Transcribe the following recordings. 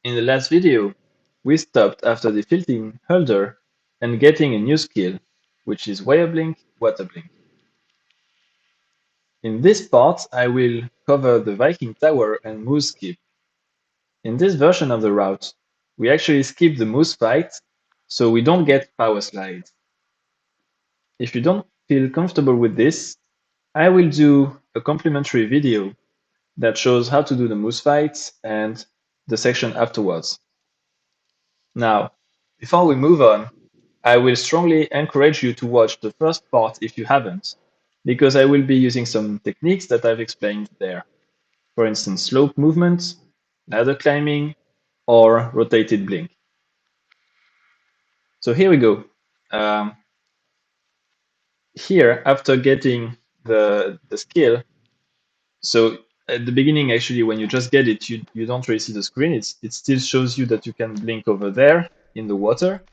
In the last video, we stopped after defeating Huldr and getting a new skill, which is wire blink, water blink. In this part, I will cover the Viking tower and moose skip. In this version of the route, we actually skip the moose fight, so we don't get power slide. If you don't feel comfortable with this, I will do a complimentary video that shows how to do the moose fights and the section afterwards. Now, before we move on, I will strongly encourage you to watch the first part if you haven't, because I will be using some techniques that I've explained there. For instance, slope movement, ladder climbing, or rotated blink. So here we go. Here, after getting the skill, so at the beginning, actually, when you just get it, you don't really see the screen. It still shows you that you can blink over there in the water.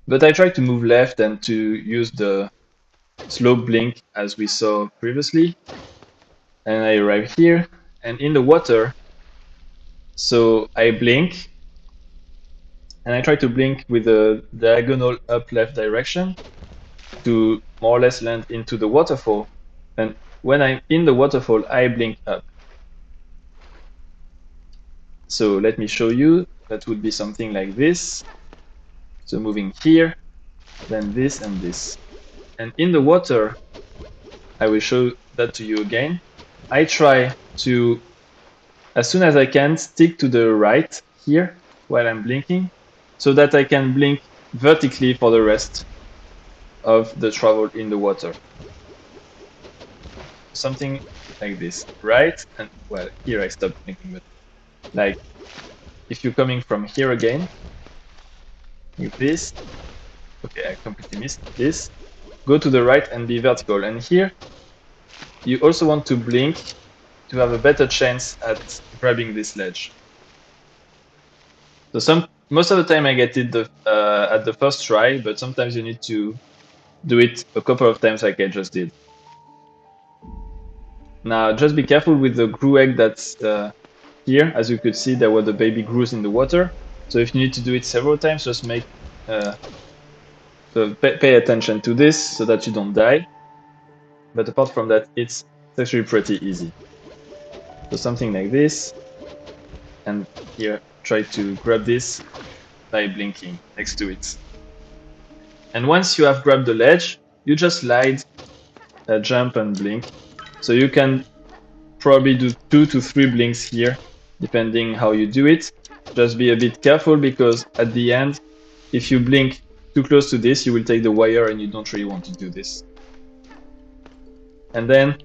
But I try to move left and to use the slope blink as we saw previously. And I arrive here and in the water, so I blink and I try to blink with a diagonal up left direction to more or less land into the waterfall. And when I'm in the waterfall, I blink up. So let me show you. That would be something like this. So moving here, then this and this. And in the water, I will show that to you again. I try to, as soon as I can, stick to the right here while I'm blinking, so that I can blink vertically for the rest of the travel in the water. Something like this, right? And well, here I stopped blinking, but like if you're coming from here again, with this, okay, I completely missed this. Go to the right and be vertical. And here, you also want to blink to have a better chance at grabbing this ledge. So most of the time I get it at the first try, but sometimes you need to do it a couple of times like I just did. Now just be careful with the grue egg that's here. As you could see, there were the baby grues in the water. So if you need to do it several times, just pay attention to this so that you don't die. But apart from that, it's actually pretty easy. So something like this, and here try to grab this by blinking next to it. And once you have grabbed the ledge, you just slide, jump and blink. So you can probably do 2 to 3 blinks here, depending how you do it. Just be a bit careful because at the end, if you blink too close to this, you will take the wire and you don't really want to do this. And then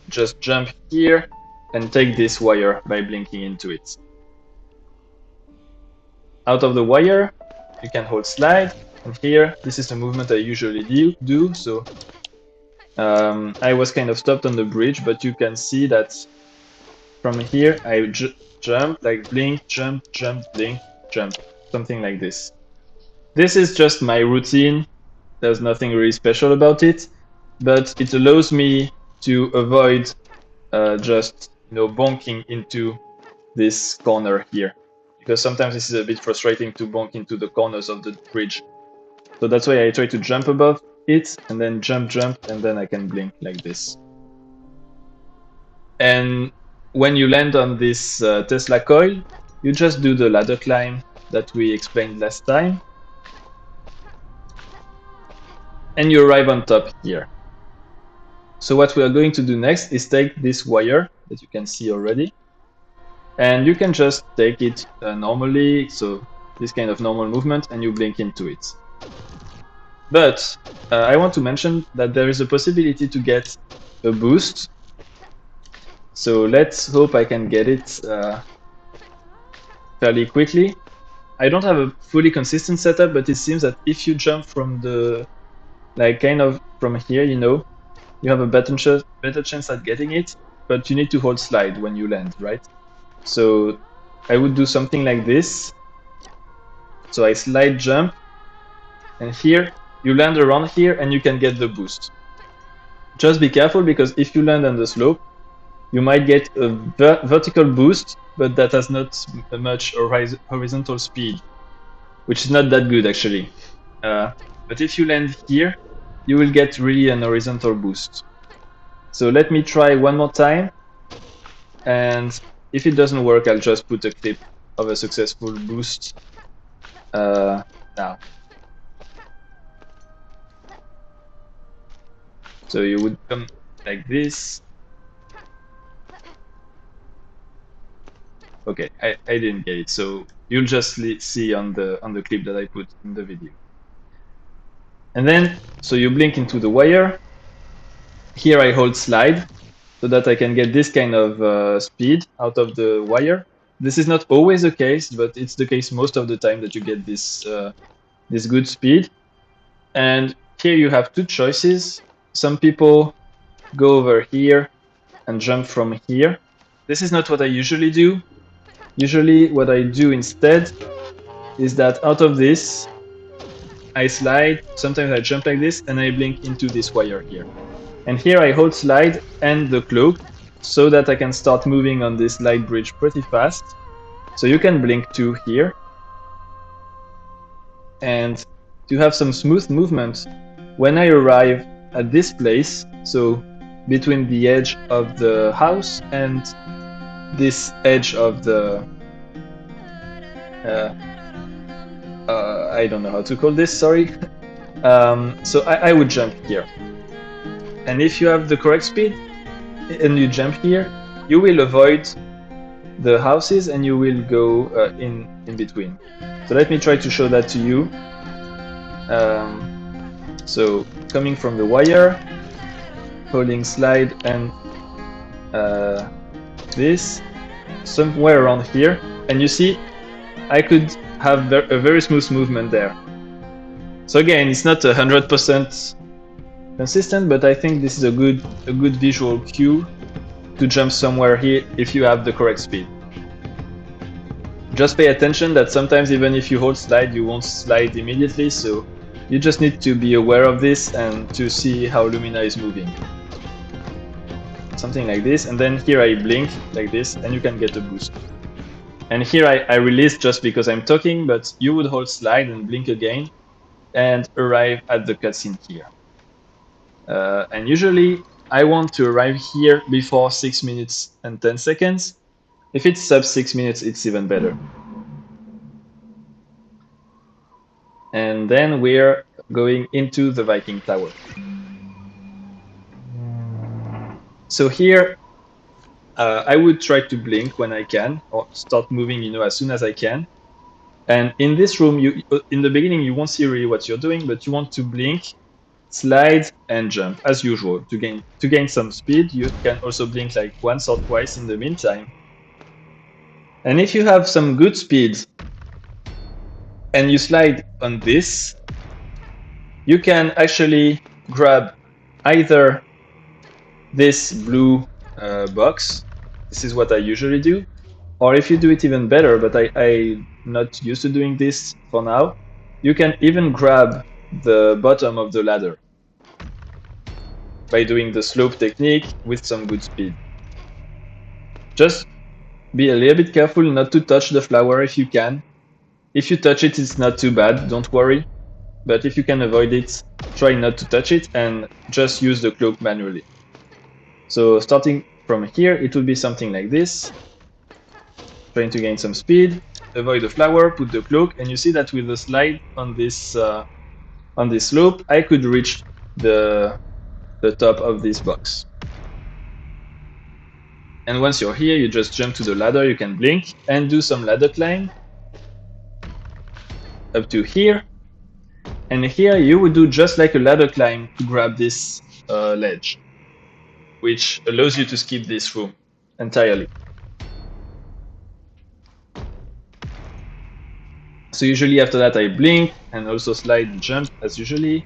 just jump here and take this wire by blinking into it. Out of the wire, you can hold slide, and here, this is the movement I usually do. So I was kind of stopped on the bridge, but you can see that from here, I jump, like blink, jump, jump, blink, jump, something like this. This is just my routine. There's nothing really special about it, but it allows me to avoid just bonking into this corner here, because sometimes this is a bit frustrating to bonk into the corners of the bridge. So that's why I try to jump above it and then jump, and then I can blink like this. And when you land on this Tesla coil, you just do the ladder climb that we explained last time. And you arrive on top here. So what we are going to do next is take this wire that you can see already. And you can just take it normally, so this kind of normal movement, and you blink into it. But I want to mention that there is a possibility to get a boost. So let's hope I can get it fairly quickly. I don't have a fully consistent setup, but it seems that if you jump from the, like kind of from here, you have a better chance at getting it, but you need to hold slide when you land, right? So I would do something like this. So I slide jump, and here you land around here and you can get the boost. Just be careful, because if you land on the slope, you might get a vertical boost but that has not much horizontal speed, which is not that good actually. But if you land here, you will get really an horizontal boost. So let me try one more time, and if it doesn't work, I'll just put a clip of a successful boost now. So you would come like this. Okay, I didn't get it, so you'll just see on the clip that I put in the video. And then, so you blink into the wire. Here I hold slide so that I can get this kind of speed out of the wire. This is not always the case, but it's the case most of the time that you get this this good speed. And here you have two choices. Some people go over here and jump from here. This is not what I usually do. Usually what I do instead is that out of this, I slide, sometimes I jump like this, and I blink into this wire here. And here I hold slide and the cloak so that I can start moving on this light bridge pretty fast. So you can blink too here. And to have some smooth movement, when I arrive at this place, so between the edge of the house and this edge of the I don't know how to call this, sorry. So I would jump here. And if you have the correct speed and you jump here, you will avoid the houses and you will go in between. So let me try to show that to you. So coming from the wire, holding slide and this, somewhere around here, and you see I could have a very smooth movement there. So again, it's not 100% consistent, but I think this is a good visual cue to jump somewhere here if you have the correct speed. Just pay attention that sometimes even if you hold slide, you won't slide immediately, so you just need to be aware of this and to see how Lumina is moving. Something like this, and then here I blink like this, and you can get a boost. And here I release just because I'm talking, but you would hold slide and blink again and arrive at the cutscene here. And usually I want to arrive here before 6 minutes and 10 seconds. If it's sub 6 minutes, it's even better. And then we're going into the Viking Tower. So here, I would try to blink when I can, or start moving, as soon as I can. And in this room, in the beginning, you won't see really what you're doing, but you want to blink, slide, and jump as usual to gain some speed. You can also blink like once or twice in the meantime. And if you have some good speed and you slide on this, you can actually grab either this blue box. This is what I usually do. Or if you do it even better, but I'm not used to doing this for now, you can even grab the bottom of the ladder by doing the slope technique with some good speed. Just be a little bit careful not to touch the flower if you can. If you touch it, it's not too bad, don't worry. But if you can avoid it, try not to touch it and just use the cloak manually. So starting from here, it will be something like this. Trying to gain some speed, avoid the flower, put the cloak, and you see that with the slide on this slope, I could reach the top of this box. And once you're here, you just jump to the ladder, you can blink and do some ladder climb up to here. And here you would do just like a ladder climb to grab this ledge, which allows you to skip this room entirely. So usually after that I blink and also slide and jump as usually.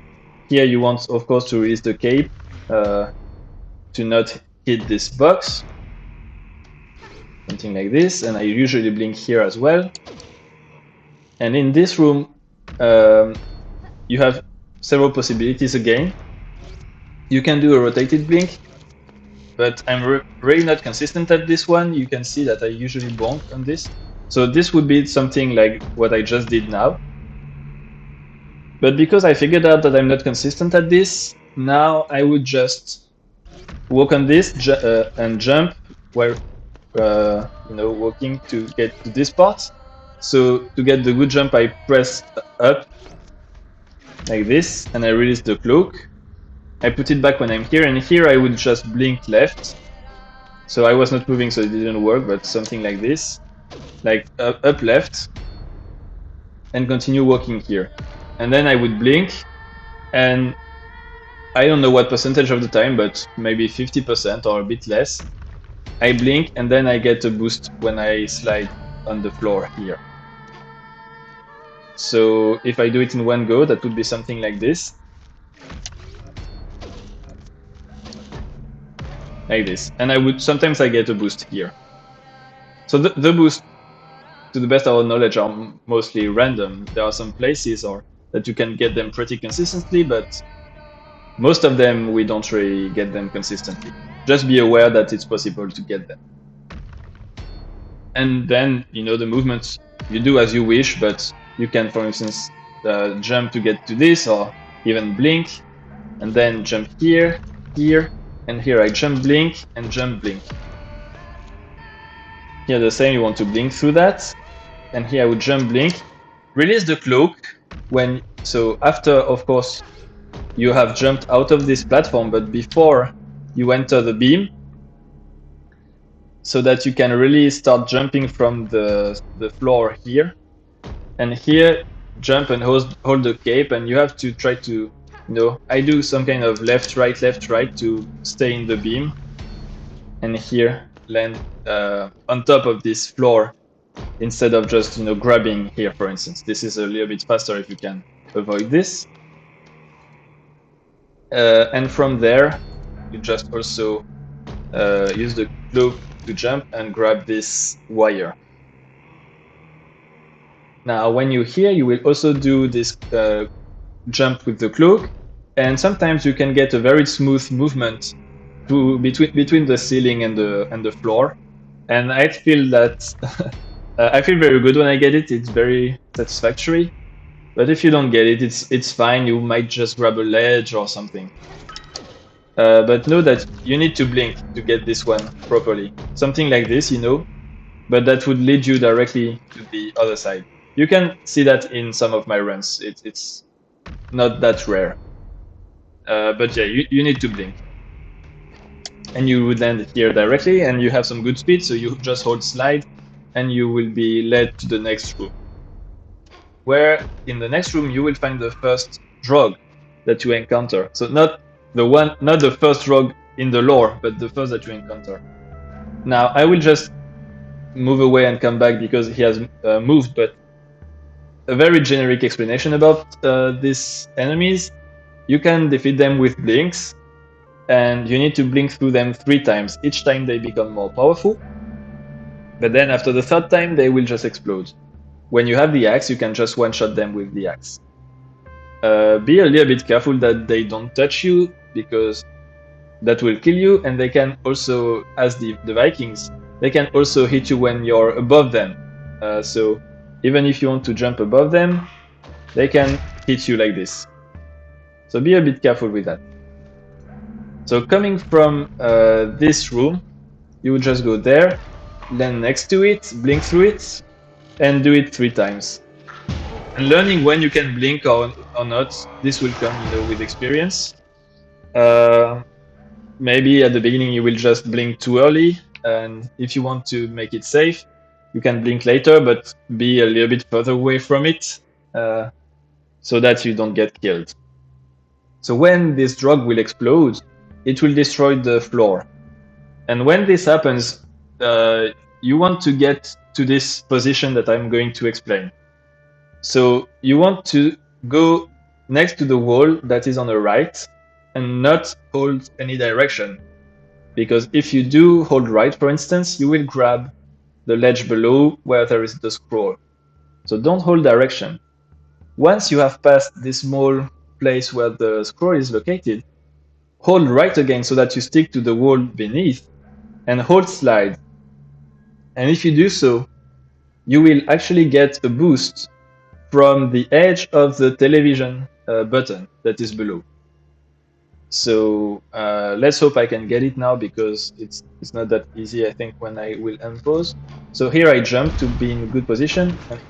Here you want, of course, to release the cape to not hit this box. Something like this, and I usually blink here as well. And in this room, you have several possibilities again. You can do a rotated blink, but I'm really not consistent at this one. You can see that I usually bonk on this. So this would be something like what I just did now. But because I figured out that I'm not consistent at this, now I would just walk on this and jump while walking to get to this part. So to get the good jump, I press up like this, and I release the cloak. I put it back when I'm here, and here I would just blink left. So I was not moving, so it didn't work, but something like this, like up left, and continue walking here. And then I would blink, and I don't know what percentage of the time, but maybe 50% or a bit less. I blink, and then I get a boost when I slide on the floor here. So if I do it in one go, that would be something like this. Like this. And sometimes I get a boost here. So the boost, to the best of our knowledge, are mostly random. There are some places that you can get them pretty consistently, but most of them we don't really get them consistently. Just be aware that it's possible to get them. And then, the movements you do as you wish, but you can, for instance, jump to get to this, or even blink, and then jump here, here, and here I jump, blink, and jump, blink. Here the same, you want to blink through that, and here I would jump, blink, release the cloak, so after, of course, you have jumped out of this platform, but before you enter the beam, so that you can really start jumping from the floor here. And here, jump and hold the cape, and you have to try to, I do some kind of left, right to stay in the beam. And here, land on top of this floor, instead of just, grabbing here, for instance. This is a little bit faster if you can avoid this. And from there, you just also use the cloak to jump and grab this wire. Now, when you're here, you will also do this jump with the cloak, and sometimes you can get a very smooth movement between the ceiling and the floor. And I feel that I feel very good when I get it. It's very satisfactory. But if you don't get it, it's fine. You might just grab a ledge or something. But know that you need to blink to get this one properly. Something like this, but that would lead you directly to the other side. You can see that in some of my runs. It's not that rare. But yeah, you need to blink. And you would land here directly, and you have some good speed, so you just hold slide, and you will be led to the next room. Where in the next room you will find the first drog that you encounter. So not the first drog in the lore, but the first that you encounter. Now I will just move away and come back because he has moved, but a very generic explanation about these enemies. You can defeat them with blinks, and you need to blink through them 3 times. Each time they become more powerful, but then after the 3rd time they will just explode. When you have the axe, you can just one-shot them with the axe. Be a little bit careful that they don't touch you, because that will kill you, and they can also, as the Vikings, they can also hit you when you're above them. So even if you want to jump above them, they can hit you like this. So be a bit careful with that. So coming from this room, you would just go there, land next to it, blink through it, and do it 3 times. And learning when you can blink or not, this will come, with experience. Maybe at the beginning you will just blink too early, and if you want to make it safe, you can blink later, but be a little bit further away from it, so that you don't get killed. So when this drug will explode, it will destroy the floor. And when this happens, you want to get to this position that I'm going to explain. So you want to go next to the wall that is on the right and not hold any direction. Because if you do hold right, for instance, you will grab the ledge below where there is the scroll. So don't hold direction. Once you have passed this small place where the scroll is located, hold right again so that you stick to the wall beneath, and hold slide. And if you do so, you will actually get a boost from the edge of the television button that is below. So let's hope I can get it now, because it's not that easy, I think, when I will unpause. So here I jump to be in good position, and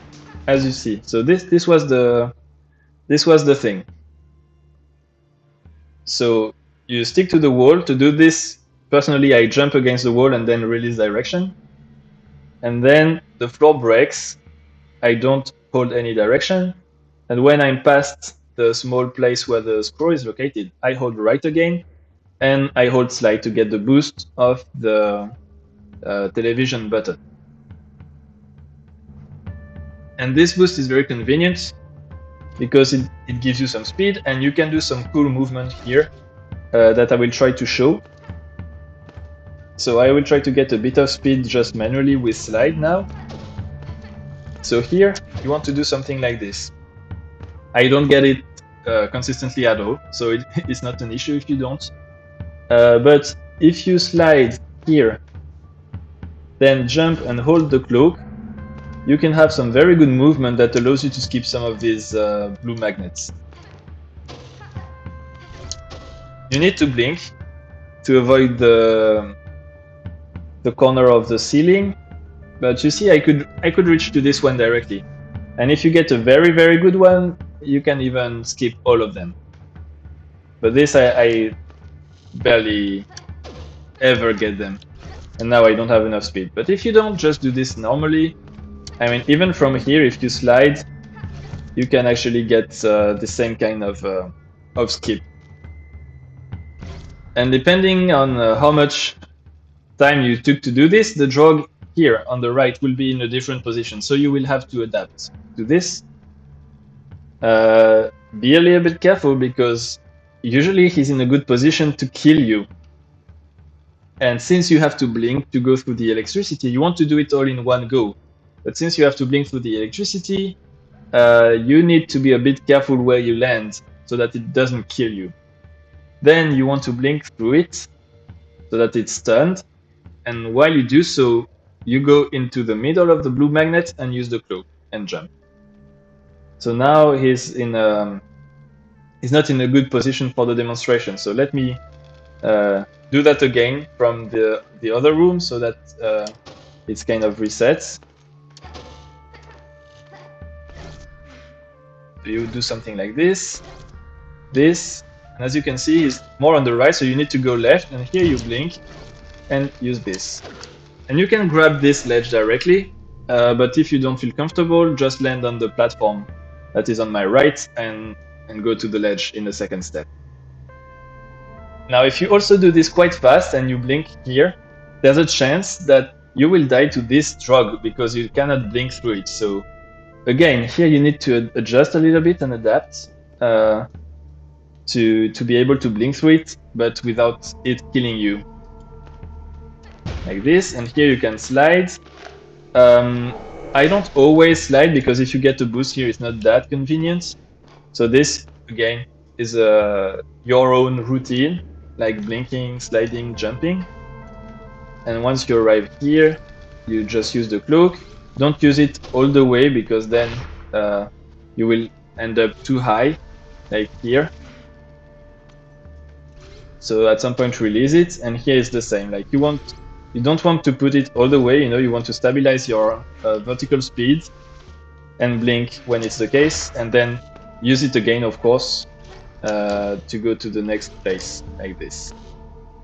as you see, so this was the thing. So you stick to the wall. To do this, personally, I jump against the wall and then release direction. And then the floor breaks. I don't hold any direction. And when I'm past the small place where the scroll is located, I hold right again, and I hold slide to get the boost of the television button. And this boost is very convenient because it gives you some speed, and you can do some cool movement here that I will try to show. So I will try to get a bit of speed just manually with slide now. So here, you want to do something like this. I don't get it consistently at all, so it's not an issue if you don't. But if you slide here, then jump and hold the cloak, you can have some very good movement that allows you to skip some of these blue magnets. You need to blink to avoid the corner of the ceiling, but you see I could reach to this one directly. And if you get a very, very good one, you can even skip all of them. But this I barely ever get them. And now I don't have enough speed. But if you don't just do this normally, I mean, even from here, if you slide, you can actually get the same kind of skip. And depending on how much time you took to do this, the drog here on the right will be in a different position. So you will have to adapt to this. Be a little bit careful, because usually he's in a good position to kill you. And since you have to blink to go through the electricity, you want to do it all in one go. But since you have to blink through the electricity, you need to be a bit careful where you land so that it doesn't kill you. Then you want to blink through it so that it's stunned. And while you do so, you go into the middle of the blue magnet and use the cloak and jump. So now he's not in a good position for the demonstration. So let me do that again from the other room so that it's kind of resets. So you do something like this, and as you can see, it's more on the right, so you need to go left, and here you blink and use this. And you can grab this ledge directly, but if you don't feel comfortable, just land on the platform that is on my right and go to the ledge in the second step. Now, if you also do this quite fast and you blink here, there's a chance that you will die to this drug because you cannot blink through it. So again, here you need to adjust a little bit and adapt to be able to blink through it, but without it killing you. Like this, and here you can slide. I don't always slide, because if you get a boost here, it's not that convenient. So this, again, is your own routine, like blinking, sliding, jumping. And once you arrive here, you just use the cloak. Don't use it all the way, because then you will end up too high, like here. So at some point release it, and here is the same. Like you don't want to put it all the way, you want to stabilize your vertical speed and blink when it's the case, and then use it again, of course, to go to the next place, like this.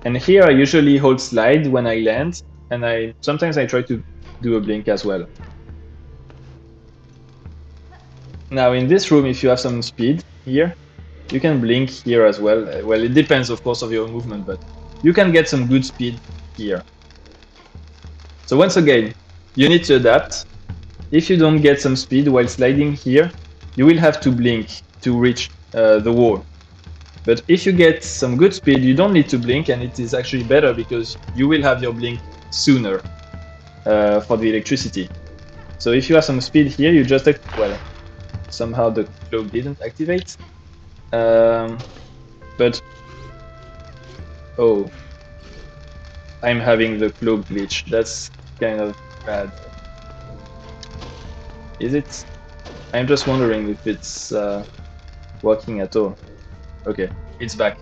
And here I usually hold slide when I land, and sometimes I try to do a blink as well. Now in this room, if you have some speed here, you can blink here as well. Well, it depends, of course, of your movement, but you can get some good speed here. So once again, you need to adapt. If you don't get some speed while sliding here, you will have to blink to reach the wall. But if you get some good speed, you don't need to blink, and it is actually better because you will have your blink sooner for the electricity. So if you have some speed here, you just, well, somehow the cloak didn't activate. But Oh, I'm having the cloak glitch. That's kind of bad. Is it? I'm just wondering if it's working at all. Okay, it's back.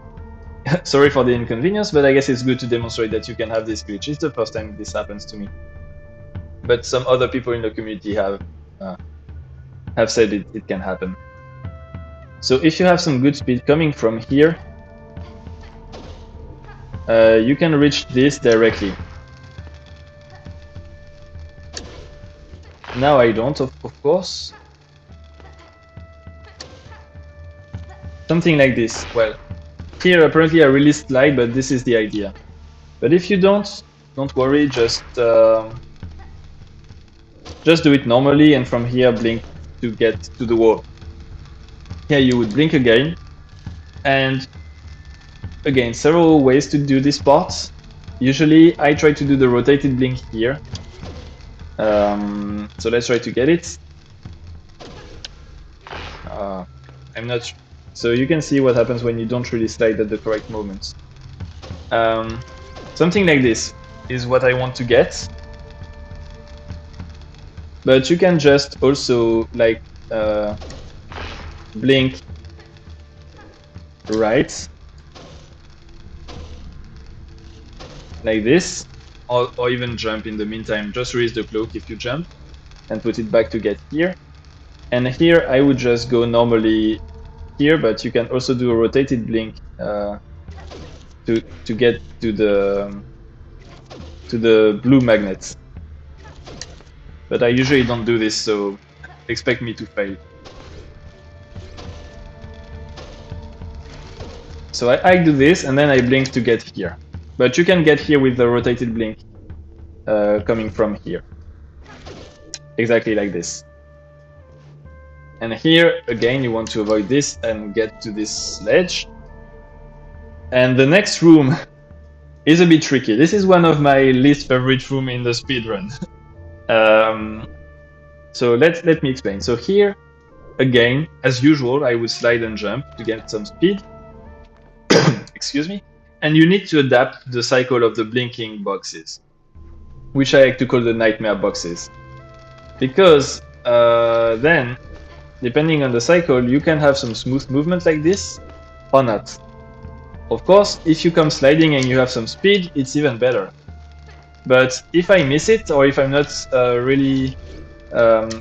Sorry for the inconvenience, but I guess it's good to demonstrate that you can have this glitch. It's the first time this happens to me. But some other people in the community have said it can happen. So if you have some good speed coming from here, you can reach this directly. Now I don't, of course. Something like this. Well, here apparently I really slide, but this is the idea. But if you don't worry, just do it normally, and from here blink to get to the wall. Here you would blink again, and again, several ways to do this part. Usually I try to do the rotated blink here. So let's try to get it. I'm not sure. So you can see what happens when you don't really slide at the correct moment. Something like this is what I want to get. But you can just also like blink right like this, or even jump in the meantime. Just raise the cloak if you jump and put it back to get here. And here I would just go normally here, but you can also do a rotated blink to get to the blue magnets. But I usually don't do this, so expect me to fail. So I do this, and then I blink to get here. But you can get here with the rotated blink coming from here. Exactly like this. And here, again, you want to avoid this and get to this ledge. And the next room is a bit tricky. This is one of my least favorite room in the speedrun. So let me explain. So here, again, as usual, I would slide and jump to get some speed. Excuse me. And you need to adapt the cycle of the blinking boxes, which I like to call the nightmare boxes. Because then, depending on the cycle, you can have some smooth movement like this or not. Of course, if you come sliding and you have some speed, it's even better. But if I miss it, or if I'm not really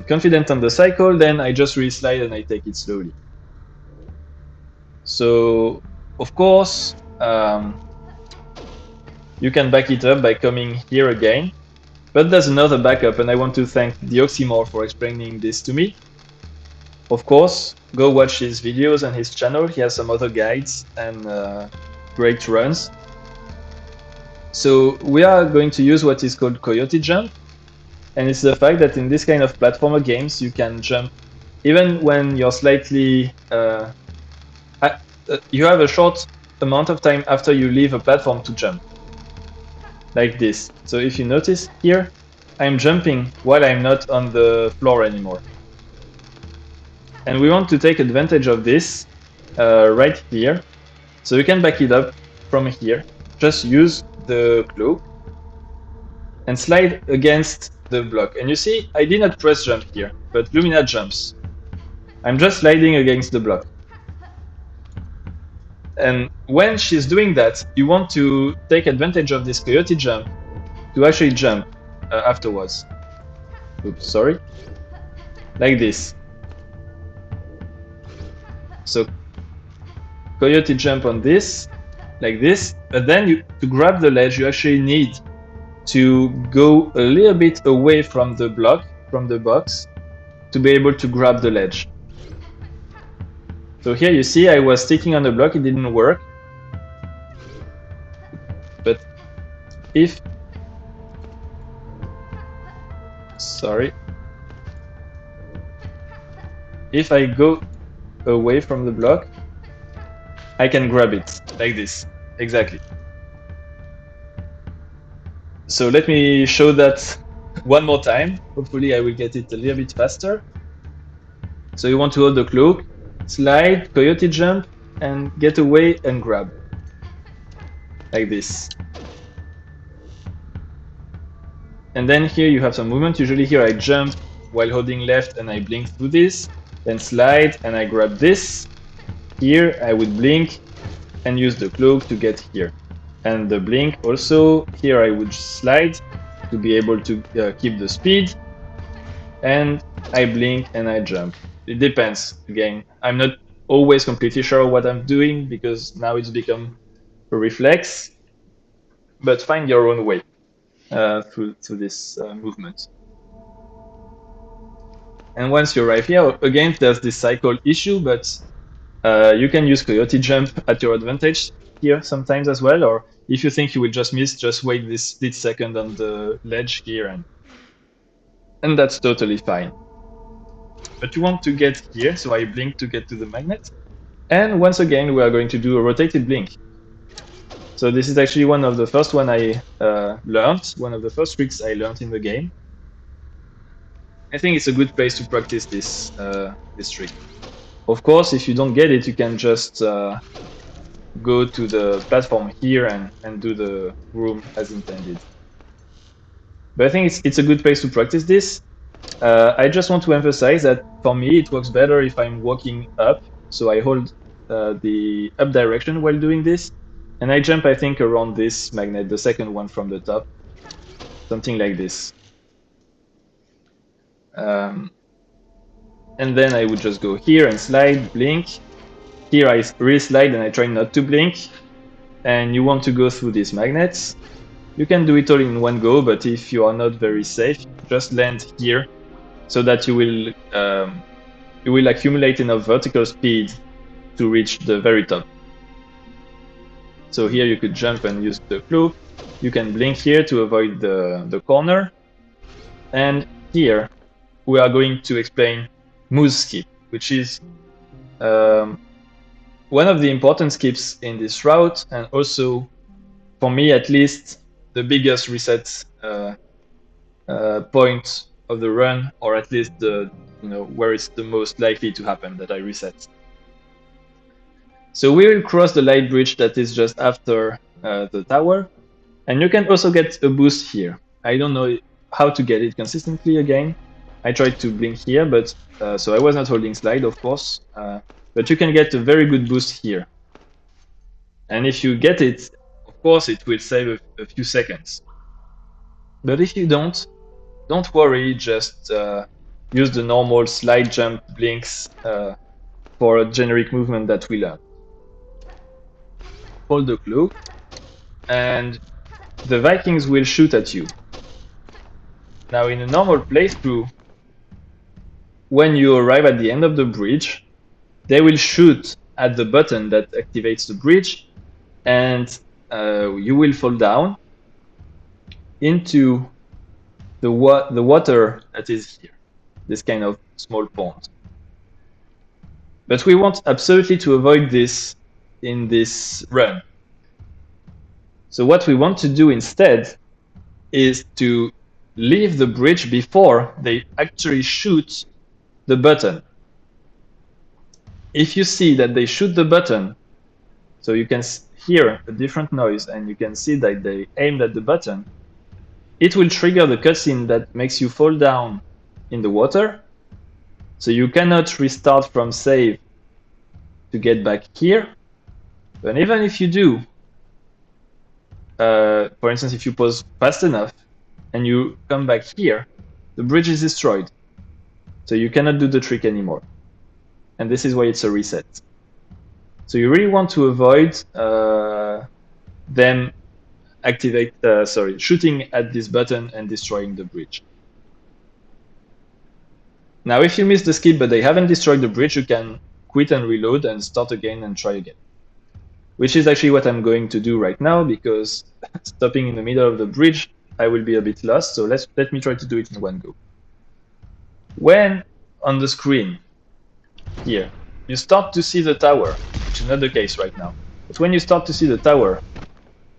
confident on the cycle, then I just re-slide and I take it slowly. So, of course, you can back it up by coming here again. But there's another backup, and I want to thank Dioxymore for explaining this to me. Of course, go watch his videos and his channel. He has some other guides and great runs. So we are going to use what is called Coyote Jump. And it's the fact that in this kind of platformer games, you can jump even when you're slightly... you have a short amount of time after you leave a platform to jump. Like this. So if you notice here, I'm jumping while I'm not on the floor anymore. And we want to take advantage of this right here. So you can back it up from here. Just use the cloak and slide against the block. And you see, I did not press jump here, but Lumina jumps. I'm just sliding against the block. And when she's doing that, you want to take advantage of this coyote jump to actually jump afterwards. Oops, sorry. Like this. So coyote jump on this, like this, but then to grab the ledge, you actually need to go a little bit away from the block, from the box, to be able to grab the ledge. So here you see I was sticking on the block, it didn't work. But if... Sorry. If I go away from the block, I can grab it, like this. Exactly. So let me show that one more time. Hopefully I will get it a little bit faster. So you want to hold the cloak, slide, coyote jump, and get away and grab. like this. And then here you have some movement. Usually here I jump while holding left and I blink through this, then slide and I grab this. Here I would blink and use the cloak to get here. And the blink also, here I would slide to be able to keep the speed. And I blink and I jump. It depends. Again, I'm not always completely sure what I'm doing because now it's become a reflex, but find your own way through this movement. And once you arrive here, again, there's this cycle issue, but you can use Coyote Jump at your advantage here sometimes as well, or if you think you will just miss, just wait this split second on the ledge here, and that's totally fine. But you want to get here, so I blink to get to the magnet. And once again, we are going to do a rotated blink. So this is actually one of the first one I learned, one of the first tricks I learned in the game. I think it's a good place to practice this trick. Of course, if you don't get it, you can just go to the platform here and do the room as intended. But I think it's a good place to practice this. I just want to emphasize that for me, it works better if I'm walking up. So I hold the up direction while doing this. And I jump, I think, around this magnet, the second one from the top. Something like this. And then I would just go here and slide, blink. Here I really slide and I try not to blink. And you want to go through these magnets. You can do it all in one go, but if you are not very safe, just land here so that you will accumulate enough vertical speed to reach the very top. So here you could jump and use the cloak. You can blink here to avoid the corner. And here we are going to explain Moose Skip, which is one of the important skips in this route, and also, for me at least, the biggest reset point of the run, or at least the where it's the most likely to happen that I reset. So we will cross the light bridge that is just after the tower, and you can also get a boost here. I don't know how to get it consistently again. I tried to blink here, but so I was not holding slide, of course, but you can get a very good boost here. And if you get it, of course, it will save a few seconds. But if you don't worry, just use the normal slide, jump, blinks for a generic movement that we learned. Hold the cloak, and the Vikings will shoot at you. Now, in a normal playthrough, when you arrive at the end of the bridge, they will shoot at the button that activates the bridge, and you will fall down into the water that is here, this kind of small pond. But we want absolutely to avoid this in this run. So what we want to do instead is to leave the bridge before they actually shoot the button. If you see that they shoot the button, so you can hear a different noise and you can see that they aimed at the button, it will trigger the cutscene that makes you fall down in the water. So you cannot restart from save to get back here. But even if you do, for instance, if you pause fast enough and you come back here, the bridge is destroyed. So you cannot do the trick anymore. And this is why it's a reset. So you really want to avoid them shooting at this button and destroying the bridge. Now, if you miss the skip but they haven't destroyed the bridge, you can quit and reload and start again and try again. Which is actually what I'm going to do right now, because stopping in the middle of the bridge, I will be a bit lost. So let me try to do it in one go. When on the screen here, you start to see the tower, which is not the case right now. But when you start to see the tower,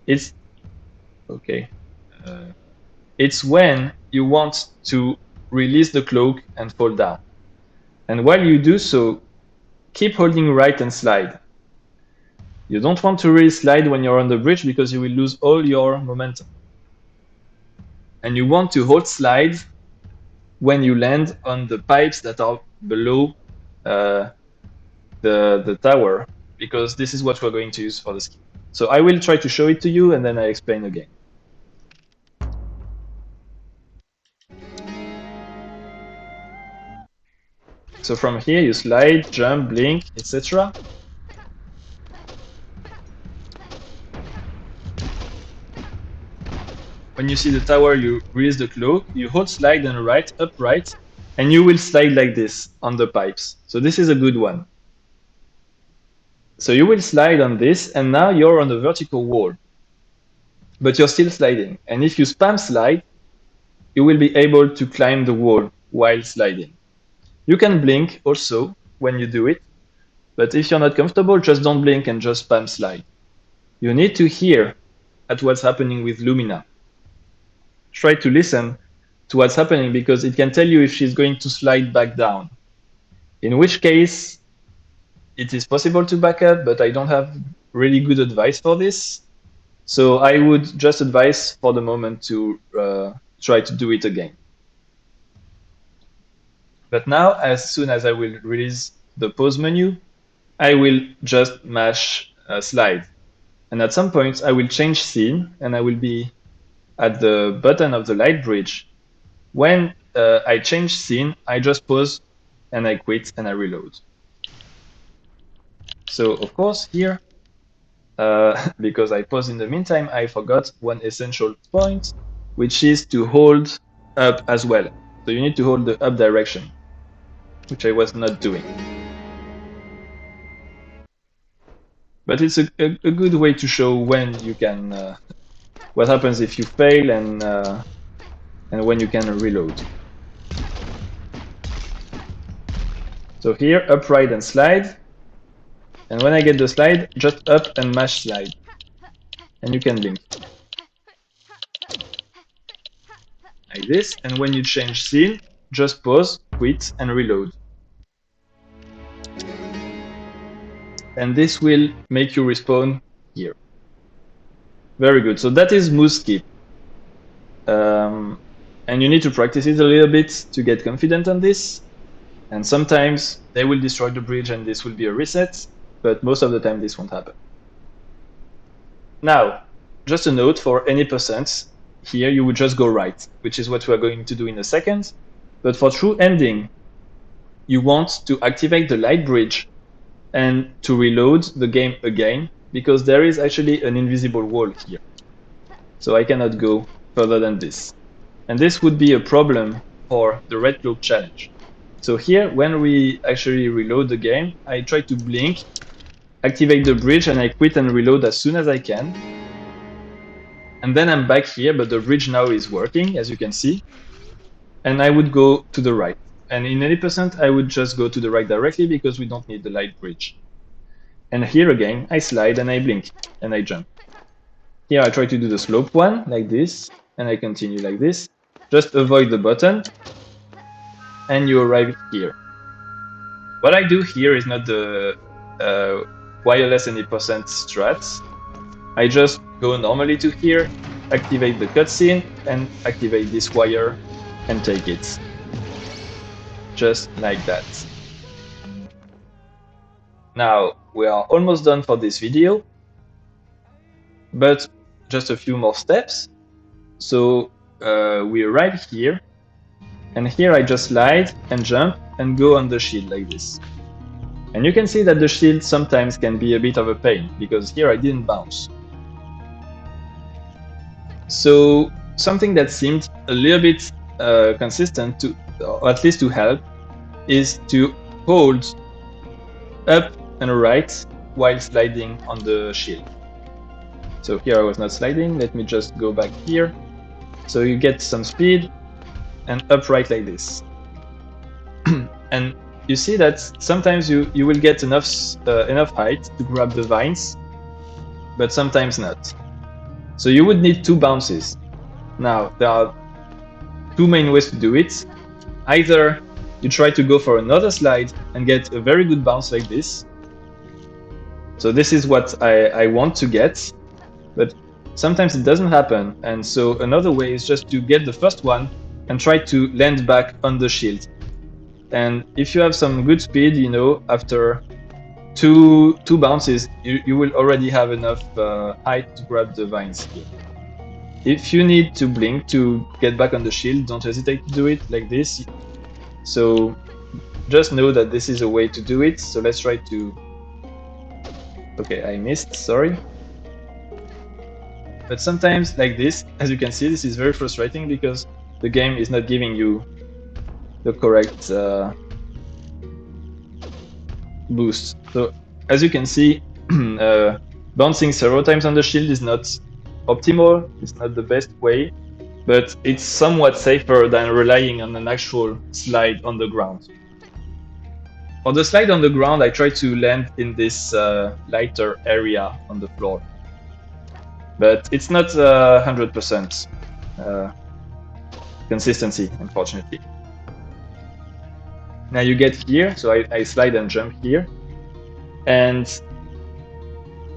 it's okay. It's when you want to release the cloak and fall down. And while you do so, keep holding right and slide. You don't want to really slide when you're on the bridge because you will lose all your momentum. And you want to hold slide when you land on the pipes that are below the tower, because this is what we're going to use for the ski. So I will try to show it to you and then I explain again. So from here you slide, jump, blink, etc. When you see the tower, you release the cloak, you hold slide and right, upright, and you will slide like this on the pipes. So this is a good one. So you will slide on this, and now you're on the vertical wall. But you're still sliding. And if you spam slide, you will be able to climb the wall while sliding. You can blink also when you do it, but if you're not comfortable, just don't blink and just spam slide. You need to hear at what's happening with Lumina. Try to listen to what's happening because it can tell you if she's going to slide back down. In which case, it is possible to back up, but I don't have really good advice for this. So I would just advise for the moment to try to do it again. But now, as soon as I will release the pause menu, I will just mash slide. And at some point, I will change scene and I will be at the button of the light bridge. When I change scene, I just pause and I quit and I reload. So of course here, because I paused in the meantime, I forgot one essential point, which is to hold up as well. So you need to hold the up direction, which I was not doing. But it's a good way to show when you can, what happens if you fail and when you can reload. So here, upright and slide. And when I get the slide, just up and mash slide. And you can blink. Like this. And when you change scene, just pause, quit, and reload. And this will make you respawn here. Very good. So that is smooth skip. And you need to practice it a little bit to get confident on this. And sometimes they will destroy the bridge and this will be a reset, but most of the time this won't happen. Now, just a note for any percent, here you would just go right, which is what we are going to do in a second. But for true ending, you want to activate the light bridge and to reload the game again, because there is actually an invisible wall here. So I cannot go further than this. And this would be a problem for the red cloak challenge. So here, when we actually reload the game, I try to blink, activate the bridge, and I quit and reload as soon as I can. And then I'm back here, but the bridge now is working, as you can see. And I would go to the right. And in 80%, I would just go to the right directly because we don't need the light bridge. And here again, I slide and I blink and I jump. Here I try to do the slope one, like this, and I continue like this. Just avoid the button, and you arrive here. What I do here is not the wireless 80% strat. I just go normally to here, activate the cutscene, and activate this wire and take it. Just like that. Now, we are almost done for this video, but just a few more steps. So we arrive here, and here I just slide and jump and go on the shield like this. And you can see that the shield sometimes can be a bit of a pain, because here I didn't bounce. So something that seemed a little bit consistent, or at least to help, is to hold up and right while sliding on the shield. So here I was not sliding, let me just go back here. So you get some speed and upright like this. And you see that sometimes you will get enough height to grab the vines, but sometimes not. So you would need 2 bounces. Now, there are 2 main ways to do it. Either you try to go for another slide and get a very good bounce like this, So this is what I want to get, but sometimes it doesn't happen. And so another way is just to get the first one and try to land back on the shield. And if you have some good speed, you know, after two bounces, you will already have enough height to grab the vines here. If you need to blink to get back on the shield, don't hesitate to do it like this. So just know that this is a way to do it. So let's try to... Okay, I missed, sorry. But sometimes like this, as you can see, this is very frustrating because the game is not giving you the correct boost. So as you can see, bouncing several times on the shield is not optimal, it's not the best way, but it's somewhat safer than relying on an actual slide on the ground. For the slide on the ground, I try to land in this lighter area on the floor. But it's not 100% consistency, unfortunately. Now you get here, so I slide and jump here. And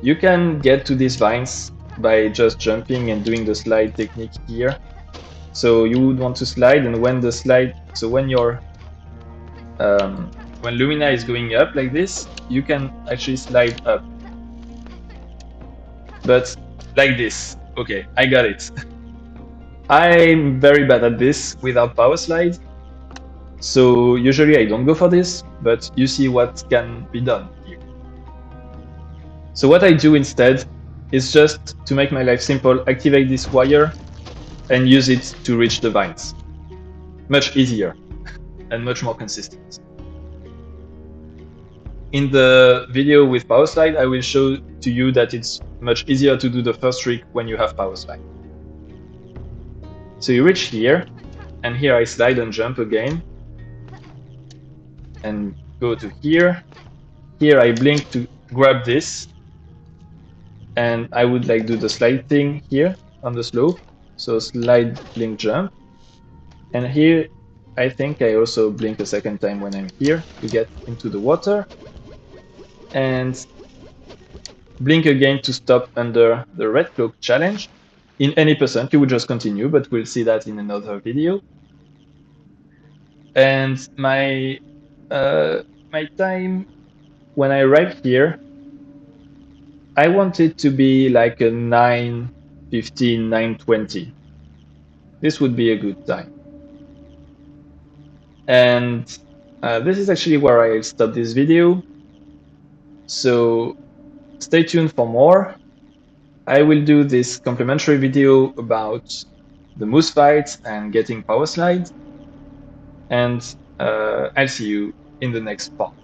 you can get to these vines by just jumping and doing the slide technique here. So you would want to slide, and when the slide, so when your when Lumina is going up like this, you can actually slide up. But like this. Okay, I got it. I'm very bad at this without power slide. So usually I don't go for this, but you see what can be done here. So what I do instead is just to make my life simple, activate this wire and use it to reach the vines. Much easier and much more consistent. In the video with power slide, I will show to you that it's much easier to do the first trick when you have power slide. So you reach here, and here I slide and jump again, and go to here. Here I blink to grab this, and I would like do the slide thing here on the slope. So slide, blink, jump. And here I think I also blink a second time when I'm here to get into the water. And blink again to stop under the red cloak challenge. In any percent, you would just continue, but we'll see that in another video. And my time when I arrive here, I want it to be like a 9:15, 9:20. This would be a good time. And this is actually where I'll stop this video. So stay tuned for more. I will do this complimentary video about the moose fight and getting power slide. And I'll see you in the next part.